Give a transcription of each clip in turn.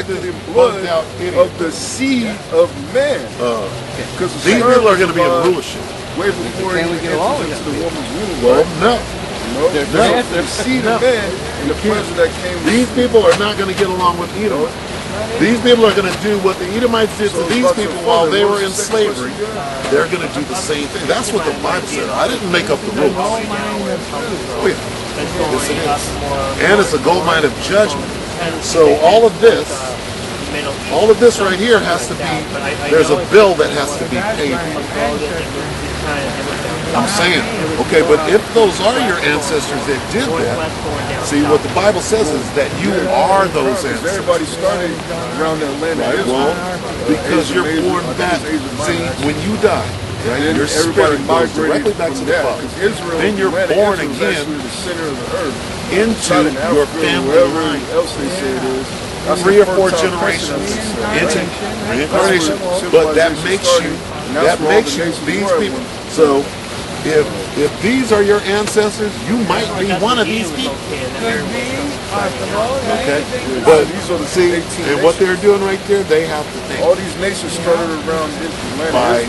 infected in blood of the seed of man. Because these people are going to be in rulership. Way before he enters into the woman's womb. Well, no. The seed of man and the pleasure that came. These people are not going to get along with Edom. These people are going to do what the Edomites did to these people while they were in slavery. They're going to do the same thing. That's what the Bible said. I didn't make up the rules. Oh, yeah. Yes, it is. And it's a gold mine of judgment. So all of this right here has to be, there's a bill that has to be paid. I'm saying, okay, but if those are your ancestors that did that, see, what the Bible says is that you are those ancestors. Everybody started around that land, right? Well, because you're born back. See, when you die, right, your spirit goes directly back to the Father. Then you're born again into your family line. 3 or 4 generations into reincarnation, but that makes you these people. So if these are your ancestors, you might be one of these people. Okay, but see, and what they're doing right there, they have to think. All these nations started around by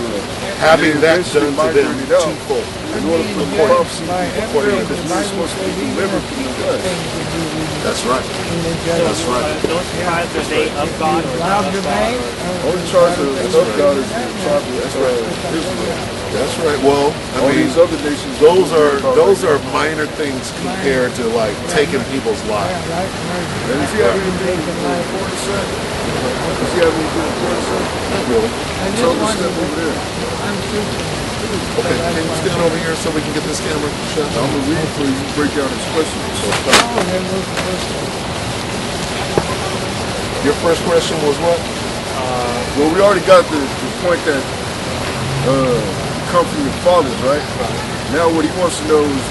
having that done to them twofold. In order for the prophecy, according to this, is supposed to be delivered from the flesh. That's right. That's right. Those tribes, are they of God or not of God? Only tribes of God is the tribe of Israel. That's right. Well, I mean, these other nations, those are minor things compared to like taking people's lives. And does he have anything to report us at? Does he have anything to report us at? Not really. Tell us step over there. Okay, can you stand over here so we can get this camera shut? I'm gonna read it for you. You break down his questions. Your first question was what? Well, we already got the point that come from your fathers, right? Now what he wants to know is,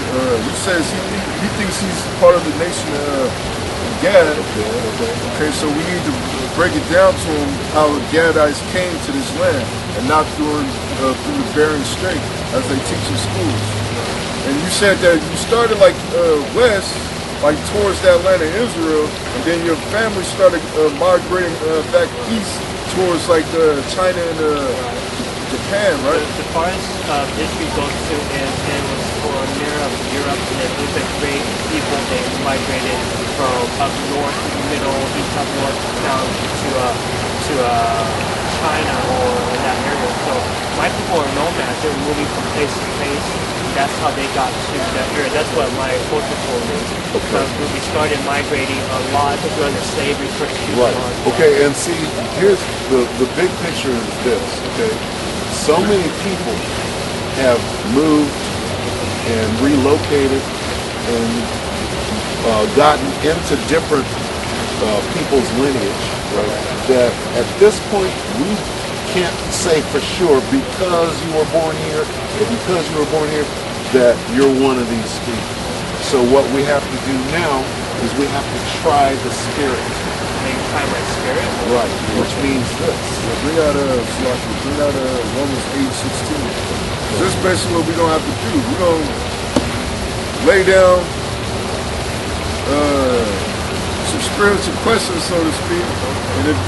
he says he thinks he's part of the nation of Gad. Okay, so we need to break it down to him how the Gadites came to this land and not through the Bering Strait as they teach in schools. And you said that you started like west, like towards that land of Israel, and then your family started migrating back east towards like China and Japan, right? The farthest history goes to is it was for near Europe, and then it was a great people they migrated from up north, middle, east, up north, down to China or in that area. So my people are nomads. They're moving from place to place. That's how they got to that area. That's what my culture told me. Because when we started migrating, a lot of people under slavery, persecution. Right. Okay, and see, here's the big picture is this, okay? So many people have moved and relocated and gotten into different people's lineage, right? That at this point we can't say for sure because you were born here or because you were born here that you're one of these people. So what we have to do now is we have to try the spirit. Try my spirit? Right, which means this. Bring out Romans 8:16. This is basically what we're going to have to do. We're going to lay down some spiritual questions, so to speak. And if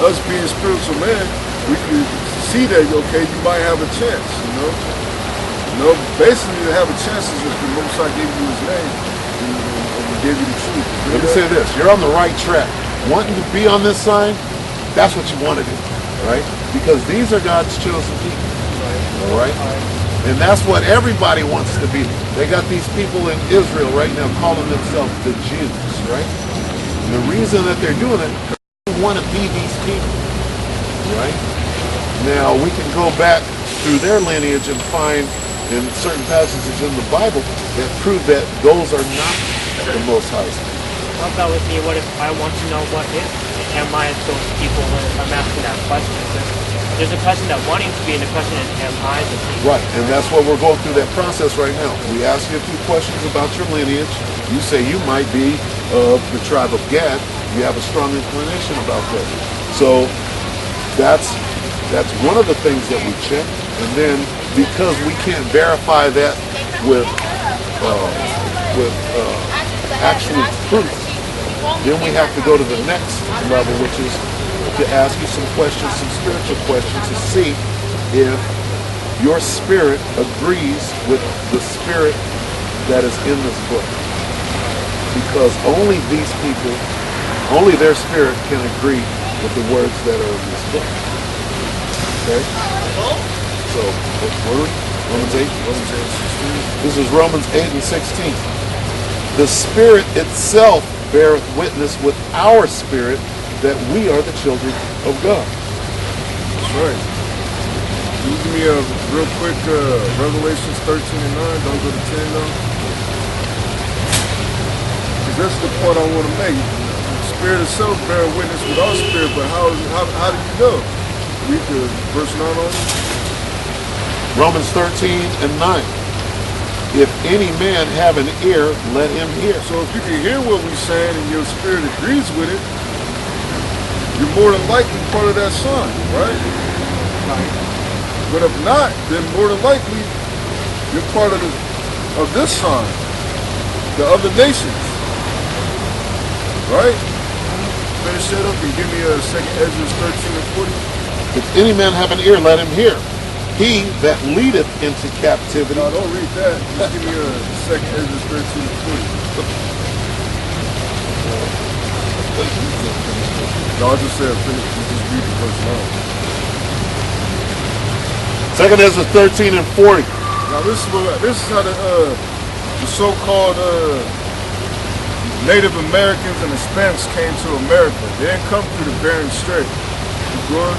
us being spiritual men, we can see that, okay, you might have a chance, you know? Basically to have a chance is if the Most High gave you his name and gave you the truth. Let me say this, you're on the right track. Wanting to be on this side, that's what you want to do, right? Because these are God's chosen people, all right? And that's what everybody wants to be. They got these people in Israel right now calling themselves the Jews, right? And the reason that they're doing it, they want to be these people, right? Now, we can go back through their lineage and find in certain passages in the Bible that prove that those are not the Most High's. How about with me, what if I want to know what is, am I those people when I'm asking that question? There's a question that wanting to be in the question is, am I the people? Right, and that's what we're going through that process right now. We ask you a few questions about your lineage. You say you might be of the tribe of Gad. You have a strong inclination about that. So that's one of the things that we check. And then because we can't verify that with actual proof, Then we have to go to the next level, which is to ask you some questions, some spiritual questions, to see if your spirit agrees with the spirit that is in this book. Because only these people, only their spirit can agree with the words that are in this book. Okay? So, what are we? Romans 8? Romans 8, 16. This is Romans 8 and 16. The Spirit itself beareth witness with our spirit that we are the children of God. That's right. Can you give me a real quick Revelations 13 and 9? Don't go to 10 though. Because that's the point I want to make. The Spirit itself bear witness with our spirit, but how do you know? Read the verse 9 on it. Romans 13 and 9. If any man have an ear, let him hear. So if you can hear what we're saying and your spirit agrees with it, you're more than likely part of that sign, right? But if not, then more than likely you're part of this sign, the other nations, right? Finish that up and give me a second Ezra 13 and 40. If any man have an ear, let him hear. He that leadeth into captivity. No, don't read that. Just give me a second Ezra 13 and 40. No, I just said finish. Just read the verse now. Second Ezra 13 and 40. Now this is how the so-called Native Americans and Hispanics came to America. They didn't come through the Bering Strait. You going?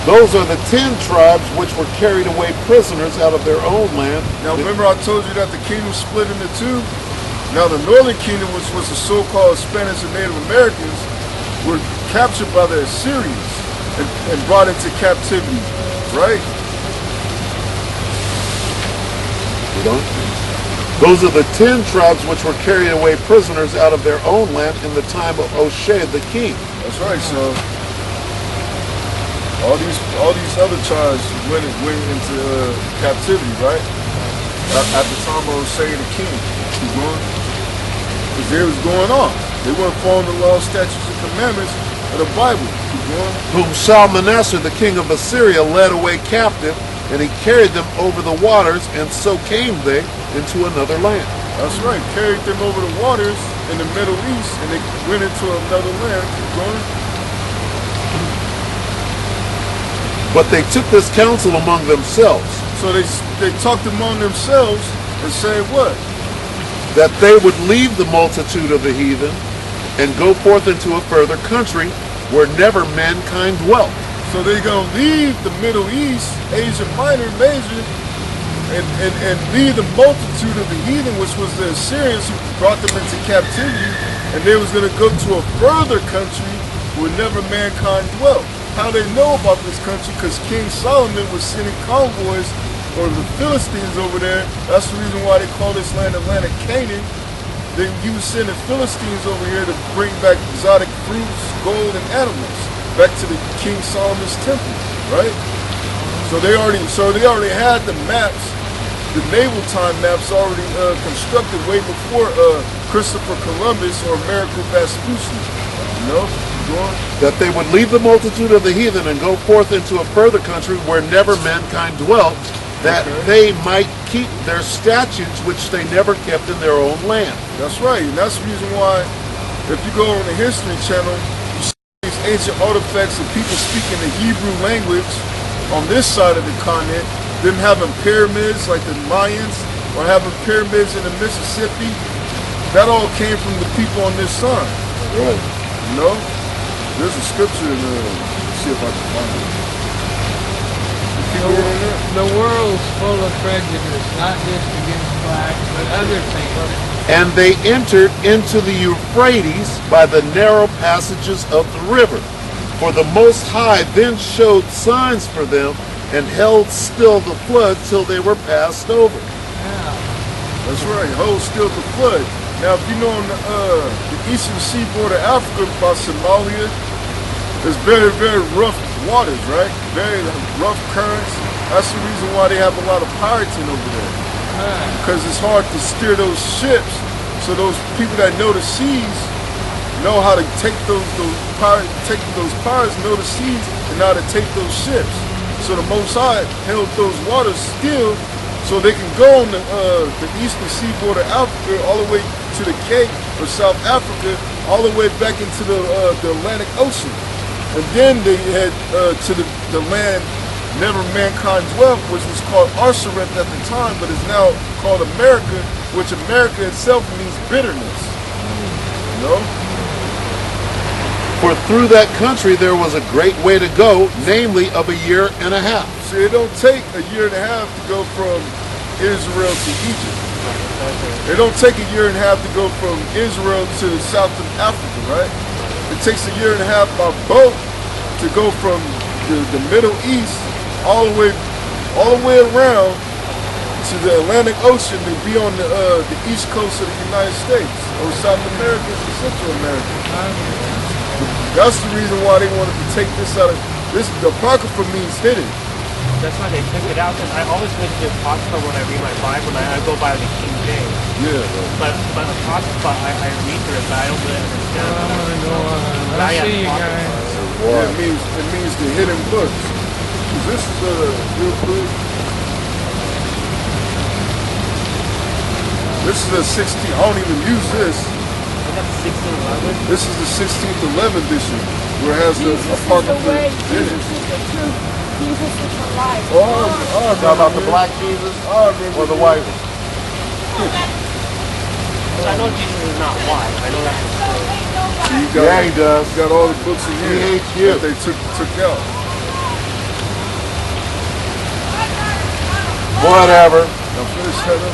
Those are the 10 tribes which were carried away prisoners out of their own land. Now remember I told you that the kingdom split into two? Now the northern kingdom, which was the so-called Spanish and Native Americans, were captured by the Assyrians and brought into captivity, right? Those are the 10 tribes which were carried away prisoners out of their own land in the time of O'Shea the king. That's right, so all these other tribes went into captivity, right? At the time of O'Shea the king. Because they was going on. They weren't following the law, statutes, and commandments of the Bible. Whom Shalmaneser the king of Assyria led away captive, and he carried them over the waters, and so came they into another land. That's right. Carried them over the waters in the Middle East, and they went into another land. But they took this counsel among themselves. So they talked among themselves and said what? That they would leave the multitude of the heathen and go forth into a further country where never mankind dwelt. So they're going to leave the Middle East, Asia Minor, Major, and leave the multitude of the heathen, which was the Assyrians who brought them into captivity, and they was going to go to a further country where never mankind dwelt. How they know about this country? Because King Solomon was sending convoys, or the Philistines over there. That's the reason why they call this land the land of Canaan. He was sending Philistines over here to bring back exotic fruits, gold, and animals back to the King Solomon's temple, right? So they already had the maps, the naval time maps already constructed way before Christopher Columbus or Amerigo Vespucci. You know? That they would leave the multitude of the heathen and go forth into a further country where never mankind dwelt, that they might keep their statutes which they never kept in their own land. That's right, and that's the reason why, if you go on the History Channel, you see these ancient artifacts of people speaking the Hebrew language on this side of the continent, them having pyramids like the Mayans, or having pyramids in the Mississippi. That all came from the people on this side. Right. You know? There's a scripture in see if I can find it. The world's full of prejudice, not just against blacks, but other things. And they entered into the Euphrates by the narrow passages of the river. For the Most High then showed signs for them, and held still the flood till they were passed over. Yeah. That's right, hold still the flood. Now, if you know on the eastern seaboard of Africa by Somalia, there's very, very rough waters, right? Very rough currents. That's the reason why they have a lot of pirating over there. Because it's hard to steer those ships. So those people that know the seas, know how to take those pirates know the seas and how to take those ships. So the Most High held those waters still, so they can go on the eastern seaboard of Africa all the way to the Cape of South Africa, all the way back into the Atlantic Ocean, and then they head to the land never mankind dwelt, which was called Arsaret at the time, but is now called America, which America itself means bitterness. You know? For through that country there was a great way to go, namely of a year and a half. See, it don't take a year and a half to go from Israel to Egypt. It don't take a year and a half to go from Israel to South Africa, right? It takes a year and a half by boat to go from the Middle East all the way around to the Atlantic Ocean to be on the east coast of the United States, or South America and Central America. That's the reason why they wanted to take this out of this. The Apocrypha means hidden. That's why they took it out, because I always look at the Apocrypha when I read my Bible, and I go by the King James. Yeah. But Apocrypha, I read through it, but I don't really understand. I'm gonna go on. But I Let's have see you Apocrypha. guys. Yeah, it means the hidden books. This is real quick. This is the 16th. I don't even use this. Is that 1611? This is the 16th 11th edition, where it has the Jesus is the Apocrypha way, in Jesus it. is the truth, Jesus is the life. Oh, I Talk about the remember black Jesus I remember or the it. white one? So I know Jesus is not white. I know that's for sure. See, you got, Yeah, he does. You got all the books in here He hates you. that they took out. Whatever. Now finish that up.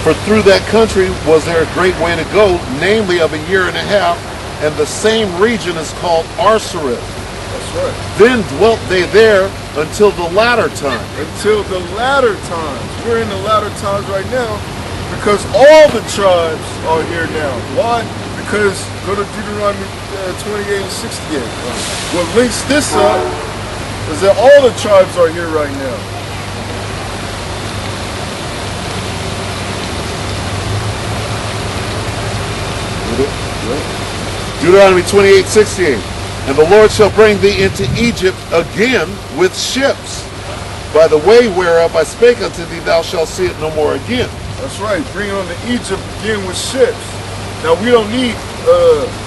For through that country was there a great way to go, namely of a year and a half, and the same region is called Arsaret. That's right. Then dwelt they there until the latter time. Until the latter times. We're in the latter times right now because all the tribes are here now. Why? Because go to Deuteronomy 28 and 68. What links this up is that all the tribes are here right now. Deuteronomy 28:68. And the Lord shall bring thee into Egypt again with ships. By the way whereof I spake unto thee, thou shalt see it no more again. That's right. Bring on to Egypt again with ships. Now we don't need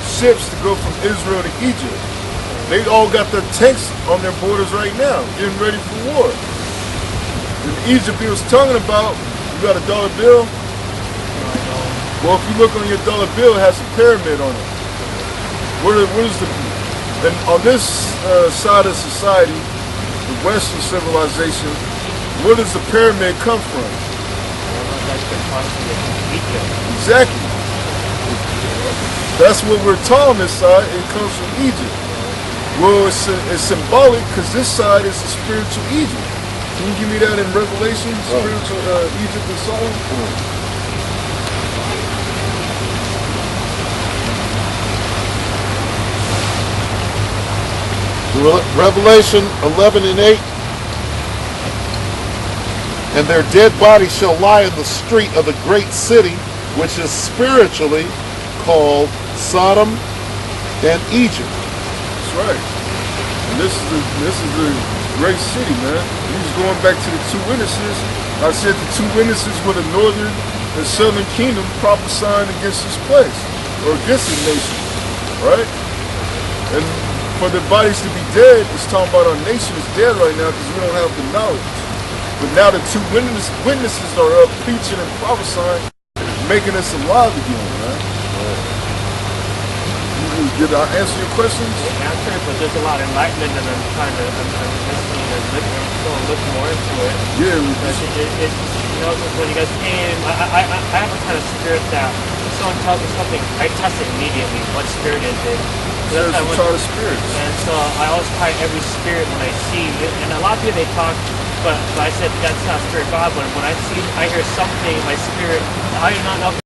ships to go from Israel to Egypt. They all got their tanks on their borders right now, getting ready for war. In Egypt, he was talking about, you got a dollar bill? Well, if you look on your dollar bill, it has a pyramid on it. What is the, and on this side of society, the Western civilization, where does the pyramid come from? Exactly. That's what we're taught on this side. It comes from Egypt. Well, it's symbolic because this side is the spiritual Egypt. Can you give me that in Revelation? Spiritual Egypt and Solomon? Revelation 11 and 8. And their dead bodies shall lie in the street of the great city, which is spiritually called Sodom and Egypt. That's right. And this is the great city, man. He was going back to the two witnesses. I said the two witnesses were the northern and southern kingdom prophesying against this place, or against the nation, right? And for the bodies to be dead, it's talking about our nation is dead right now because we don't have the knowledge. But now the two witnesses are up preaching and prophesying, making us alive again, right? Did I answer your questions? Answer it, but there's a lot of enlightenment, and I'm trying to, I'm listening and looking, going to look more into it. Yeah. Because it, you know, when you guys came, I have a kind of spirit that if someone tells me something, I test it immediately. What spirit is it? There's a lot of spirits. And so I always try every spirit when I see it. And a lot of people, they talk, but I said that's not spirit God. But when I hear something, my spirit, I do not know.